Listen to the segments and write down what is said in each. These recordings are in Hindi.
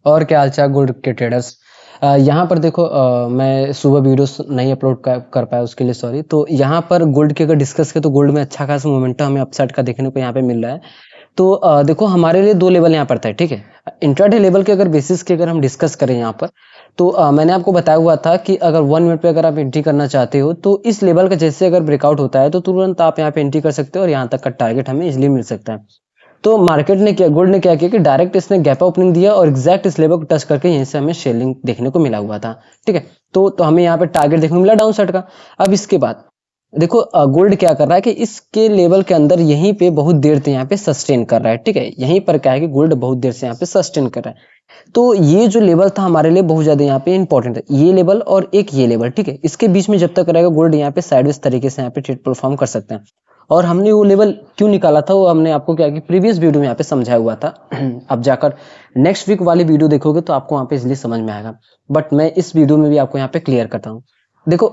और क्या हालचाल गोल्ड के ट्रेडर्स। यहाँ पर देखो, मैं सुबह वीडियोस नहीं अपलोड कर पाया, उसके लिए सॉरी। तो यहाँ पर गोल्ड की अगर डिस्कस करें तो गोल्ड में अच्छा खासा मोमेंटम हमें अपसाइड का देखने को यहाँ पे मिल रहा है। तो देखो, हमारे लिए दो लेवल यहाँ पर था, ठीक है। इंट्राडे लेवल के अगर बेसिस की अगर हम डिस्कस करें यहाँ पर, तो मैंने आपको बताया हुआ था कि अगर 1 मिनट पे अगर आप एंट्री करना चाहते हो तो इस लेवल का जैसे अगर ब्रेकआउट होता है तो तुरंत आप यहाँ पे एंट्री कर सकते हो और यहाँ तक का टारगेट हमें इजिली मिल सकता है। तो मार्केट ने क्या, गोल्ड ने क्या किया कि डायरेक्ट इसने गैप ओपनिंग दिया और एग्जैक्ट इस लेवल को टच करके यहीं से हमें शेयरिंग देखने को मिला हुआ था, ठीक है। तो हमें यहाँ पे टारगेट देखने को मिला डाउन साइड का। अब इसके बाद देखो, गोल्ड क्या कर रहा है कि इसके लेवल के अंदर यहीं पे बहुत देर से यहाँ पे सस्टेन कर रहा है, ठीक है। यहीं पर क्या है कि गोल्ड बहुत देर से यहाँ पे सस्टेन कर रहा है। तो ये जो लेवल था हमारे लिए बहुत ज्यादा यहाँ पे इंपॉर्टेंट है, ये लेवल और एक ये लेवल, ठीक है। इसके बीच में जब तक रहेगा गोल्ड यहाँ पे साइडवेज तरीके से यहाँ पे ट्रेड परफॉर्म कर सकते हैं। और हमने वो लेवल क्यों निकाला था वो हमने आपको क्या कि प्रीवियस वीडियो में यहाँ पे समझाया हुआ था। अब जाकर नेक्स्ट वीक वाली वीडियो देखोगे तो आपको वहाँ पे इसलिए समझ में आएगा, बट मैं इस वीडियो में भी आपको यहाँ पे क्लियर करता हूँ। देखो,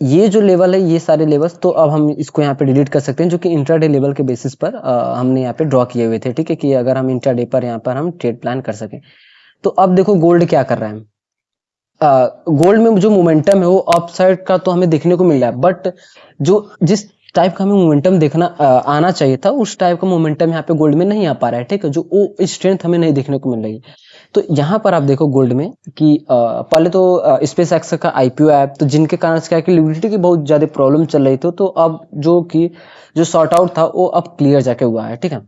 ये जो लेवल है, ये सारे लेवल्स तो अब हम इसको यहाँ पे डिलीट कर सकते हैं, जो कि इंट्राडे लेवल के बेसिस पर हमने यहाँ पे ड्रॉ किए हुए थे, ठीक है, कि अगर हम इंट्राडे पर यहाँ पर हम ट्रेड प्लान कर सकें। तो अब देखो गोल्ड क्या कर रहा है। गोल्ड में जो मोमेंटम है वो अप साइड का तो हमें देखने को मिल रहा है, बट जो जिस टाइप का हमें मोमेंटम देखना आना चाहिए था उस टाइप का मोमेंटम यहाँ पे गोल्ड में नहीं आ पा रहा है, ठीक है। जो वो स्ट्रेंथ हमें नहीं देखने को मिल रही है। तो यहाँ पर आप देखो गोल्ड में कि पहले तो स्पेस एक्स का आईपीओ आया, तो जिनके कारण से क्या है कि लिक्विडिटी की बहुत ज्यादा प्रॉब्लम चल रही थी, तो अब जो सॉर्ट आउट था वो अब क्लियर जाके हुआ है, ठीक है।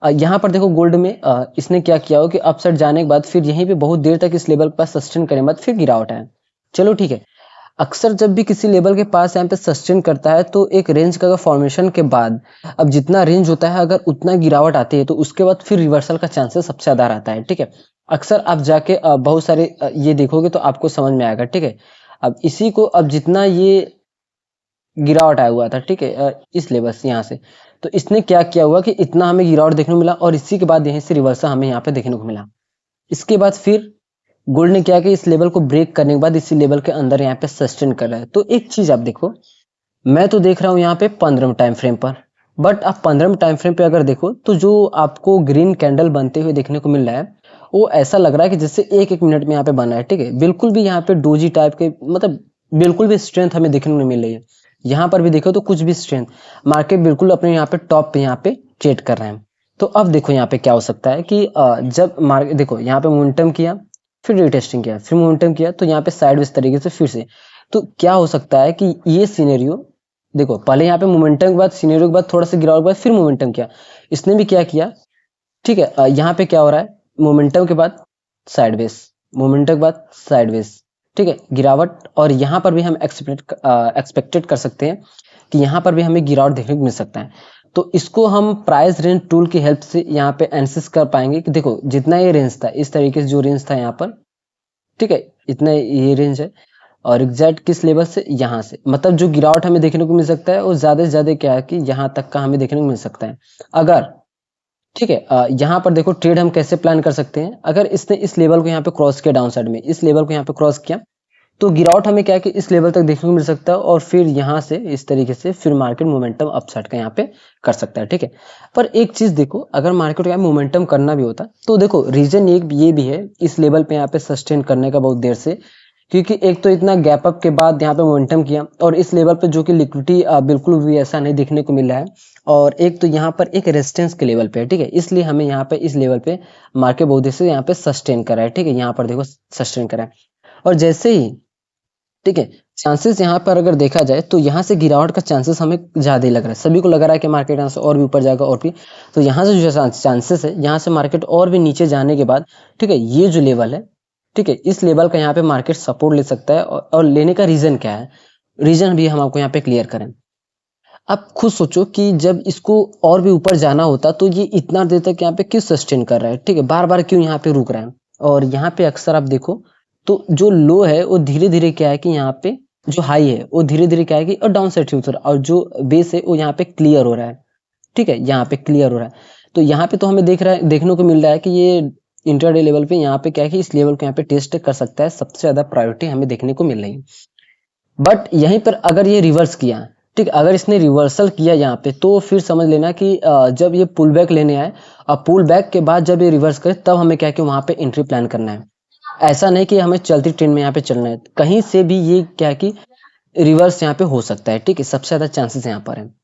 यहाँ पर देखो गोल्ड में इसने क्या किया हो कि अपसाइड जाने के बाद फिर यहीं पे बहुत देर तक इस लेवल के पास सस्टेन करने के बाद फिर गिरावट है। चलो ठीक है। अक्सर जब भी किसी लेवल के पास यहाँ पे सस्टेन करता है तो एक रेंज का फॉर्मेशन के बाद अब जितना रेंज होता है अगर उतना गिरावट आती है तो उसके बाद फिर रिवर्सल का चांसेस सबसे ज्यादा रहता है, ठीक है। अक्सर आप जाके बहुत सारे ये देखोगे तो आपको समझ में आएगा, ठीक है। अब इसी को अब जितना ये गिरावट आया हुआ था, ठीक है, इस लेवल से यहाँ से, तो इसने क्या किया हुआ कि इतना हमें गिरावट देखने को मिला और इसी के बाद यहीं से रिवर्सल हमें यहाँ पे देखने को मिला। इसके बाद फिर गोल्ड ने क्या किया, इस लेवल को ब्रेक करने के बाद इसी लेवल के अंदर यहाँ पे सस्टेन कर रहा है। तो एक चीज आप देखो, मैं तो देख रहा हूँ यहाँ पे 15 टाइम फ्रेम पर, बट आप 15 टाइम फ्रेम पे अगर देखो तो जो आपको ग्रीन कैंडल बनते हुए देखने को मिल रहा है वो ऐसा लग रहा है कि जैसे एक एक मिनट में यहाँ पे बना है, ठीक है। बिल्कुल भी यहाँ पे डोजी टाइप के, मतलब बिल्कुल भी स्ट्रेंथ हमें देखने को नहीं मिल रही है। यहाँ पर भी देखो तो कुछ भी स्ट्रेंथ, मार्केट बिल्कुल अपने यहाँ पे टॉप पे यहाँ पे ट्रेड कर रहे हैं। तो अब देखो यहाँ पे क्या हो सकता है कि जब मार्केट देखो यहाँ पे मोमेंटम किया, फिर रीटेस्टिंग किया, फिर मोमेंटम किया, तो यहाँ पे साइडवेज तरीके से फिर से, तो क्या हो सकता है कि ये सिनेरियो देखो, पहले यहाँ पे मोमेंटम के बाद सिनेरियो के बाद थोड़ा सा गिरावट के बाद फिर मोमेंटम किया, इसने भी क्या किया, ठीक है। यहाँ पे क्या हो रहा है, मोमेंटम के बाद साइडवेज, मोमेंटम के बाद साइडवेज, ठीक है, गिरावट। और यहाँ पर भी हम एक्सपेक्टेड कर सकते हैं कि यहाँ पर भी हमें गिरावट देखने को मिल सकता है। तो इसको हम प्राइस रेंज टूल की हेल्प से यहाँ पे एनालिसिस कर पाएंगे कि देखो जितना ये रेंज था, इस तरीके से जो रेंज था यहाँ पर, ठीक है, इतना ये रेंज है और एग्जैक्ट किस लेवल से, यहाँ से, मतलब जो गिरावट हमें देखने को मिल सकता है वो ज्यादा से ज्यादा क्या है कि यहाँ तक का हमें देखने को मिल सकता है। अगर, ठीक है, यहाँ पर देखो ट्रेड हम कैसे प्लान कर सकते हैं। अगर इसने इस लेवल को यहाँ पे क्रॉस किया, डाउन साइड में इस लेवल को यहाँ पे क्रॉस किया, तो गिरावट हमें क्या है कि इस लेवल तक देखने को मिल सकता है और फिर यहाँ से इस तरीके से फिर मार्केट मोमेंटम अपसाइड का यहाँ पे कर सकता है, ठीक है। पर एक चीज देखो, अगर मार्केट का मोमेंटम करना भी होता तो देखो रीजन एक ये भी है इस लेवल पे यहाँ पे सस्टेन करने का बहुत देर से, क्योंकि एक तो इतना गैप अप के बाद यहाँ पे मोमेंटम किया और इस लेवल पे जो कि लिक्विडिटी बिल्कुल भी ऐसा नहीं देखने को मिल रहा है, और एक तो यहाँ पर एक रेजिस्टेंस के लेवल पे है, ठीक है। इसलिए हमें यहाँ पे इस लेवल पे मार्केट बहुत देर से यहाँ पे सस्टेन कर रहा है, ठीक है। यहाँ पर देखो सस्टेन कर रहा है और जैसे ही, ठीक है, चांसेस यहाँ पर अगर देखा जाए तो यहाँ से गिरावट का चांसेस हमें ज्यादा ही लग रहा है, सभी को लग रहा है कि मार्केट यहाँ से और भी ऊपर जाएगा और भी। तो यहाँ से जो चांसेस है यहाँ से मार्केट और भी नीचे जाने के बाद, ठीक है, ये जो लेवल है, ठीक है, इस लेवल का यहाँ पे मार्केट सपोर्ट ले सकता है। और लेने का रीजन क्या है, रीजन भी हम आपको यहाँ पे क्लियर करें। आप खुद सोचो कि जब इसको और भी ऊपर जाना होता तो ये इतना देर तक यहाँ पे क्यों सस्टेन कर रहा है, ठीक है, बार बार क्यों यहाँ पे रुक रहा है। और यहाँ पे अक्सर आप देखो तो जो लो है वो धीरे धीरे क्या है कि यहाँ पे जो हाई है वो धीरे धीरे क्या है कि और डाउन साइड फ्यूचर, और जो बेस है वो यहाँ पे क्लियर हो रहा है, ठीक है, यहाँ पे क्लियर हो रहा है। तो यहाँ पे तो हमें देखने को मिल रहा है कि ये इंटरडे लेवल पे यहाँ पे क्या है कि इस लेवल को यहाँ पे टेस्ट कर सकता है, सबसे ज्यादा प्रायोरिटी हमें देखने को मिल रही है। बट यहीं पर अगर ये रिवर्स किया, ठीक, अगर इसने रिवर्सल किया यहाँ पे, तो फिर समझ लेना कि जब ये पुल बैक लेने आए और पुल बैक के बाद जब ये रिवर्स करे तब हमें क्या है कि वहां पे एंट्री प्लान करना है। ऐसा नहीं कि हमें चलती ट्रेन में यहाँ पे चलना है, कहीं से भी ये क्या है कि रिवर्स यहाँ पे हो सकता है, ठीक है? सबसे ज़्यादा चांसेस यहाँ पर हैं।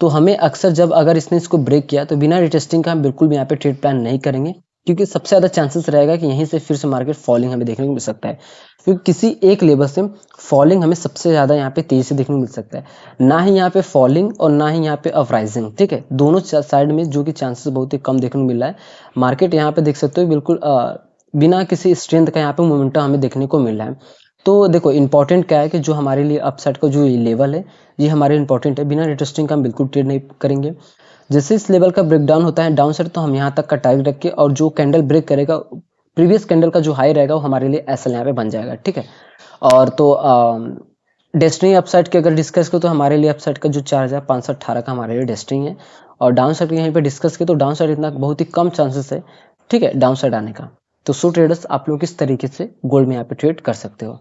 तो हमें अक्सर जब अगर इसने इसको ब्रेक किया तो बिना रिटेस्टिंग का हम बिल्कुल भी यहाँ पे ट्रेड प्लान नहीं करेंगे, क्योंकि सबसे ज़्यादा चांसेस रहेगा कि यहीं से फिर से मार्केट फॉलिंग हमें देखने को मिल सकता है। क्योंकि किसी एक लेवल से फॉलिंग हमें सबसे ज़्यादा यहाँ पे तेज़ी से देखने को मिल सकता है। ना ही यहाँ पे फॉलिंग और ना ही यहाँ पे अपराइजिंग, ठीक है? दोनों साइड में जो कि चांसेस बहुत ही कम देखने को मिल रहा है। मार्केट यहाँ पे देख सकते हो बिल्कुल बिना किसी स्ट्रेंथ का यहाँ पे मोमेंटम हमें देखने को मिल रहा है। तो देखो इम्पोर्टेंट क्या है कि जो हमारे लिए अपसाइड का जो ये लेवल है, ये हमारे इम्पोर्टेंट है। बिना रिटेस्टिंग का हम बिल्कुल ट्रेड नहीं करेंगे। जैसे इस लेवल का ब्रेकडाउन होता है डाउन साइड, तो हम यहाँ तक का टारगेट रख के और जो कैंडल ब्रेक करेगा, प्रीवियस कैंडल का जो हाई रहेगा वो हमारे लिए एसएल यहाँ पे बन जाएगा, ठीक है? और तो डेस्टिनी अपसाइड की अगर डिस्कस करें तो हमारे लिए अपसाइड का जो 4518 का हमारे लिए डेस्टिनी है। और डाउन साइड यहीं पे डिस्कस करें तो डाउन साइड इतना बहुत ही कम चांसेस है, ठीक है, डाउन साइड आने का। तो सो ट्रेडर्स आप लोग किस तरीके से गोल्ड में यहाँ पे ट्रेड कर सकते हो।